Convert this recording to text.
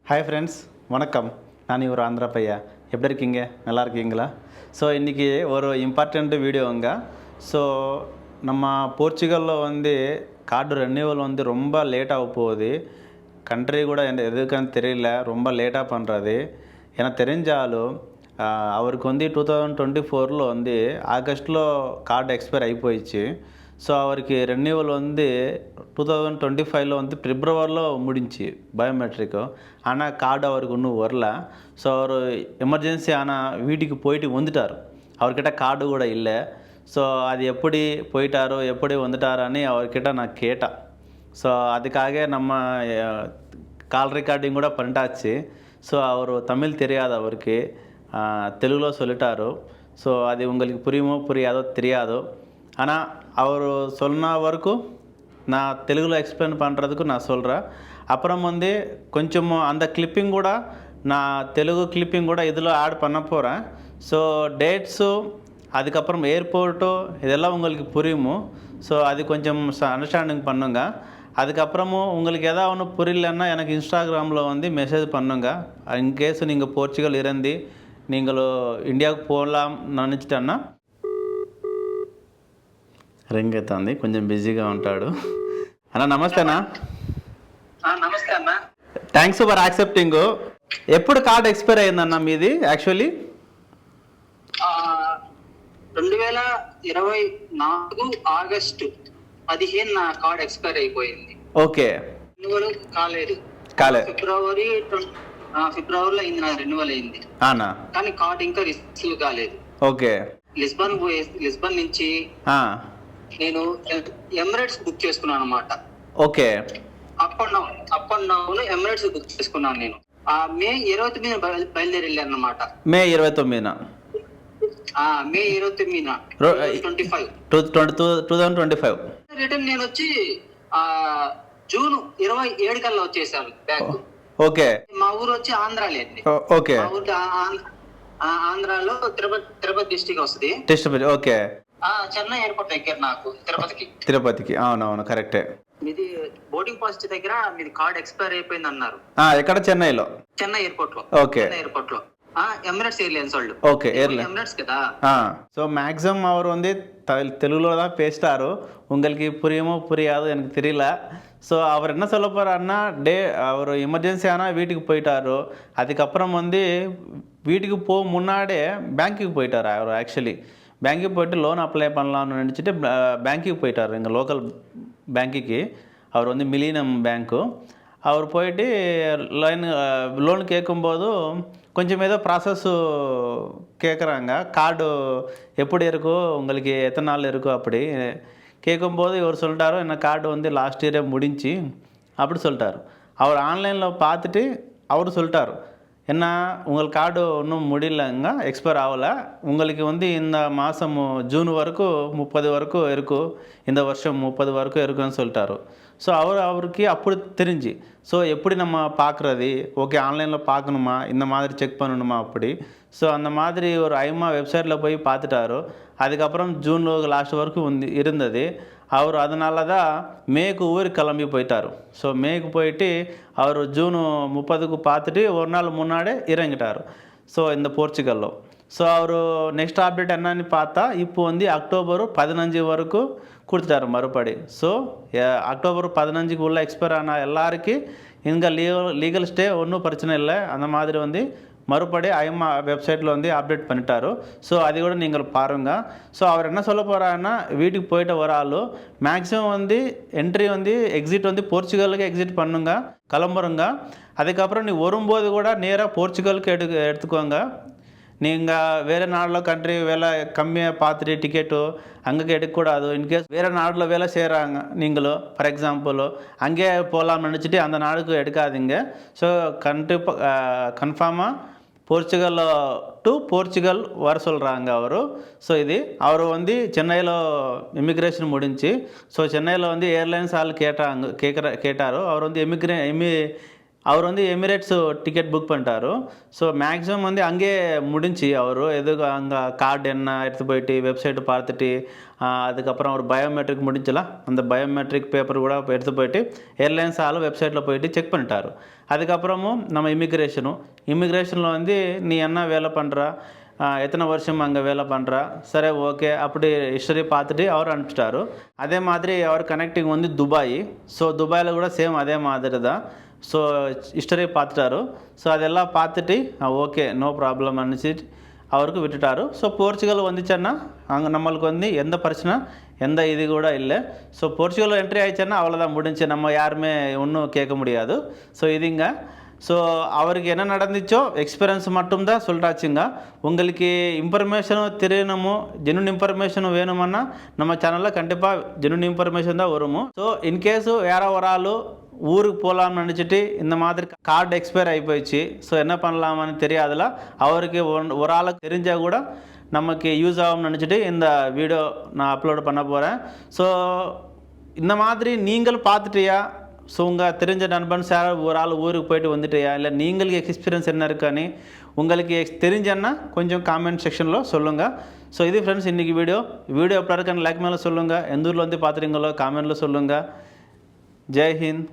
Hi friends, வணக்கம். நான் இவர் ஆந்திரா பையா. எப்படி இருக்கீங்க? நல்லா இருக்கீங்களா? ஸோ இன்றைக்கி ஒரு இம்பார்ட்டண்ட் வீடியோங்க. ஸோ நம்ம போர்ச்சுகலில் கார்டு ரெனியூவல் ரொம்ப லேட்டாக போகுது. கண்ட்ரி கூட எதுக்குன்னு தெரியல, ரொம்ப லேட்டாக பண்ணுறது. எனக்கு தெரிஞ்சாலும் அவருக்கு 2024 ஆகஸ்ட்டில் கார்டு எக்ஸ்பைர் అయిపోయిச்சு. ஸோ அவருக்கு ரெனியூவல் 2025 பிப்ரவரிలో முடிஞ்சு பயோமெட்ரிக்கு. ஆனால் கார்டு அவருக்கு இன்னும் வரல. ஸோ அவர் எமர்ஜென்சி ஆனால் வீட்டுக்கு போயிட்டு வந்துட்டார். அவர்கிட்ட கார்டு கூட இல்லை. ஸோ அது எப்படி போயிட்டாரோ எப்படி வந்துட்டாரான்னு அவர்கிட்ட நான் கேட்டேன். ஸோ அதுக்காக நம்ம கால் ரெக்கார்டிங் கூட பண்ணிட்டாச்சு. ஸோ அவர் தமிழ் தெரியாது, அவருக்கு தெலுங்குలో சொல்லிட்டாரு. ஸோ அது உங்களுக்கு புரியுமோ புரியாதோ தெரியாதோ, ஆனால் அவர் சொன்ன வரைக்கும் நான் தெலுங்குలో எக்ஸ்பிளைன் பண்ணுறதுக்கு நான் சொல்கிறேன். அப்புறம் கொஞ்சம் அந்த கிளிப்பிங் கூட நான் தெலுங்கு கிளிப்பிங் கூட இதில் ஆட் பண்ண போகிறேன். ஸோ டேட்ஸு அதுக்கப்புறம் ஏர்போர்ட்டு இதெல்லாம் உங்களுக்கு புரியுமோ. ஸோ அது கொஞ்சம் அண்டர்ஸ்டாண்டிங் பண்ணுங்க. அதுக்கப்புறமும் உங்களுக்கு எதாவது ஒன்று புரியலன்னா எனக்கு இன்ஸ்டாகிராமில் மெசேஜ் பண்ணுங்க. இன்கேஸ் நீங்கள் போர்ச்சுகல் இருந்து நீங்களும் இந்தியாவுக்கு போகலாம் நினச்சிட்டேன்னா రింగ్ అవుతుంది, కొంచెం బిజీగా ఉంటాడు. అన్న నమస్తే అన్న. నమస్తే అన్న. Thanks for accepting. ఎప్పుడు కార్డ్ ఎక్స్పైర్ అయ్యిందన్న మీది? యాక్చువల్లీ 2024 ఆగస్టు 15 నా కార్డ్ ఎక్స్పైర్ అయిపోయింది. ఓకే. రెన్యువల్ కాలేదు. ఫిబ్రవరిలో అయింది, నా రెన్యువల్ అయింది అన్నా. కానీ కార్డ్ ఇంకా రిసీవ్ కాలేదు. ఓకే. లిస్బన్ నుంచి నేను ఎమిరేట్స్ బుక్ చేసుకున్నాను అన్నమాట. Okay. Up and down Emirates book చేసుకున్నాను నేను. మే 29 బయలుదేరి వెళ్ళాను అన్నమాట. మే 29 మే 29 2025 రిటర్న్ నేను వచ్చి జూన్ 27 కల్లా వచ్చేసాను బ్యాక్. ఓకే. మా ఊరు వచ్చి ఆంధ్రాలేండి. ఓకే. మా ఊరికి ఆంధ్రాలో తిరుపతి డిస్ట్రిక్ట్ వస్తుంది. ఓకే. చెన్నై ఎయిర్పోర్ట్ దగ్గర నాకు తిరుపతికి. అవునవును, కరెక్టే. మీది బోర్డింగ్ పాస్ దగ్గర మీది కార్డ్ ఎక్స్పైర్ అయిపోయింది అన్నారు. ఎక్కడ? చెన్నైలో? చెన్నై ఎయిర్పోర్ట్ లో. ఓకే. ఎయిర్పోర్ట్ లో எமிரேட்ஸ் ஏர்லைன்ஸ் వాళ్ళు. ஓகே, ஏர்லைன் எமிரேட்ஸ் కదా. ஸோ மேக்ஸிமம் அவர் தெலுங்குல தான் பேசிட்டாரு. உங்களுக்கு புரியுமோ புரியாதோ எனக்கு தெரியல. ஸோ அவர் என்ன சொல்ல போகிறாருன்னா, அவர் எமர்ஜென்சி ஆனால் வீட்டுக்கு போயிட்டாரு. அதுக்கப்புறம் வீட்டுக்கு போக முன்னாடியே பேங்க்குக்கு போயிட்டார். அவர் ஆக்சுவலி பேங்க்குக்கு போயிட்டு லோன் அப்ளை பண்ணலாம்னு நினச்சிட்டு பேங்க்குக்கு போயிட்டார். எங்கள் லோக்கல் பேங்க்குக்கு. அவர் மில்லினியம் பேங்க்கு. அவர் போயிட்டு லோன் கேட்கும்போது கொஞ்சம் ஏதோ ப்ராசஸ் கேட்குறாங்க. கார்டு எப்படி இருக்கோ, உங்களுக்கு எத்தனை நாள் இருக்கோ அப்படி கேட்கும்போது இவர் சொல்லிட்டாரோ, என்ன கார்டு லாஸ்ட் இயரே முடிஞ்சு அப்படி சொல்லிட்டார். அவர் ஆன்லைனில் பார்த்துட்டு அவர் சொல்லிட்டார், என்ன உங்கள் கார்டு ஒன்றும் முடியலங்க, எக்ஸ்பயர் ஆகலை, உங்களுக்கு இந்த மாதம் ஜூன் வரைக்கும் 30 வரைக்கும் இருக்கும், இந்த வருஷம் 30 வரைக்கும் இருக்குன்னு சொல்லிட்டாரு. ஸோ அவருக்கு அப்படி தெரிஞ்சு, ஸோ எப்படி நம்ம பார்க்குறது, ஓகே ஆன்லைனில் பார்க்கணுமா, இந்த மாதிரி செக் பண்ணணுமா அப்படி. ஸோ அந்த மாதிரி ஒரு ஐமா வெப்சைட்டில் போய் பார்த்துட்டாரு. அதுக்கப்புறம் ஜூனில் லாஸ்ட் வரைக்கும் இருந்தது. அவர் அதனால தான் மேக்கு ஊருக்கு கிளம்பி போயிட்டார். ஸோ மேக்கு போயிட்டு அவர் ஜூன் 30க்கு பார்த்துட்டு ஒரு நாள் முன்னாடி இறங்கிட்டார். ஸோ இந்த போர்ச்சுகலில். ஸோ அவர் நெக்ஸ்ட் அப்டேட் என்னன்னு பார்த்தா, இப்போ அக்டோபர் 15 வரைக்கும் கொடுத்துட்டாரு மறுபடி. ஸோ அக்டோபர் 15க்கு உள்ள எக்ஸ்பயர் ஆன எல்லாருக்கும் இங்கே லீகல் ஸ்டே ஒன்றும் பிரச்சனை இல்லை. அந்த மாதிரி மறுபடி ஐஎம்ஆ வெப்சைட்டில் அப்டேட் பண்ணிட்டாரு. ஸோ அது கூட நீங்கள் பாருங்கள். ஸோ அவர் என்ன சொல்ல போகிறாருன்னா, வீட்டுக்கு போயிட்டு வர ஆள் மேக்ஸிமம் என்ட்ரி எக்ஸிட் போர்ச்சுகலுக்கு எக்ஸிட் பண்ணுங்க, கிளம்புறங்க. அதுக்கப்புறம் நீ வரும்போது கூட நேராக போர்ச்சுகலுக்கு எடுத்துக்கோங்க. நீங்கள் வேறு நாட்டில் கண்ட்ரி வேலை கம்மியாக பார்த்துட்டு டிக்கெட்டோ அங்கே எடுக்கக்கூடாது. இன்கேஸ் வேறு நாட்டில் வேலை செய்கிறாங்க நீங்களும், ஃபார் எக்ஸாம்பிள் அங்கே போகலாம்னு நினச்சிட்டு அந்த நாடுக்கு எடுக்காதீங்க. ஸோ கன்ஃபார்மாக போர்ச்சுகல் டு போர்ச்சுகல் வர சொல்கிறாங்க அவர். ஸோ இது அவர் சென்னையில் இமிக்ரேஷன் முடிஞ்சு. ஸோ சென்னையில் ஏர்லைன்ஸ் ஆள் கேட்டார். அவர் அவர் வந்து எமிரேட்ஸ் டிக்கெட் புக் பண்ணிட்டாரு. ஸோ மேக்ஸிமம் வந்து அங்கேயே முடிஞ்சு அவர் எதுக்கு அங்கே கார்டு என்ன எடுத்து போயிட்டு வெப்சைட்டு பார்த்துட்டு அதுக்கப்புறம் அவர் பயோமெட்ரிக் முடிஞ்சலாம் அந்த பயோமெட்ரிக் பேப்பர் கூட எடுத்து போயிட்டு ஏர்லைன்ஸ் ஆள் வெப்சைட்டில் போயிட்டு செக் பண்ணிட்டாரு. அதுக்கப்புறமும் நம்ம இமிக்ரேஷனில் வந்து நீ என்ன வேலை பண்ணுறா, எத்தனை வருஷம் அங்கே வேலை பண்ணுறா, சரி ஓகே அப்படி ஹிஸ்டரி பார்த்துட்டு அவர் அனுப்பிச்சிட்டாரு. அதே மாதிரி அவர் கனெக்டிங் வந்து துபாய். ஸோ துபாயில் கூட சேம் அதே மாதிரி தான். ஸோ ஹிஸ்டரி பார்த்துட்டாரு. ஸோ அதெல்லாம் பார்த்துட்டு ஓகே நோ ப்ராப்ளம் அனுப்பிச்சிட்டு அவருக்கு விட்டுட்டாரு. ஸோ போர்ச்சுகல் வந்துச்சுன்னா அங்கே நம்மளுக்கு வந்து எந்த பிரச்சனை எந்த இது கூட இல்லை. ஸோ போர்ச்சுகல் என்ட்ரி ஆயிடுச்சுன்னா அவ்வளோதான் முடிஞ்சு, நம்ம யாருமே ஒன்றும் கேட்க முடியாது. ஸோ இதுங்க ஸோ அவருக்கு என்ன நடந்துச்சோ எக்ஸ்பீரியன்ஸ் மட்டும்தான் சொல்லிட்டாச்சுங்க. உங்களுக்கு இன்ஃபர்மேஷனும் தெரியணுமோ ஜென்யூன் இன்ஃபர்மேஷனும் வேணுமன்னா நம்ம சேனலில் கண்டிப்பாக ஜென்யூன் இன்ஃபர்மேஷன் தான் வருமோ. ஸோ இன்கேஸு வேறு ஒரு ஆள் ஊருக்கு போகலாம்னு நினச்சிட்டு இந்த மாதிரி கார்டு எக்ஸ்பயர் ஆகி போயிடுச்சு, ஸோ என்ன பண்ணலாமான்னு தெரியாதுல, அவருக்கு ஒரு ஆளுக்கு தெரிஞ்சால் கூட நமக்கு யூஸ் ஆகும்னு நினச்சிட்டு இந்த வீடியோ நான் அப்லோட் பண்ண போகிறேன். ஸோ இந்த மாதிரி நீங்கள் பார்த்துட்டியா, ஸோ உங்கள் தெரிஞ்ச நண்பன் சார் ஒரு ஆள் ஊருக்கு போயிட்டு வந்துட்டியா, இல்லை நீங்களுக்கு எக்ஸ்பீரியன்ஸ் என்ன இருக்கான்னு உங்களுக்கு தெரிஞ்சேன்னா கொஞ்சம் காமெண்ட் செக்ஷனில் சொல்லுங்கள். ஸோ இது ஃப்ரெண்ட்ஸ் இன்றைக்கி வீடியோ எப்படி இருக்கான்னு லைக் மேலே சொல்லுங்கள். எந்த ஊரில் வந்து பார்த்துறீங்களோ காமெண்ட்டில் சொல்லுங்கள். ஜெய் ஹிந்த்.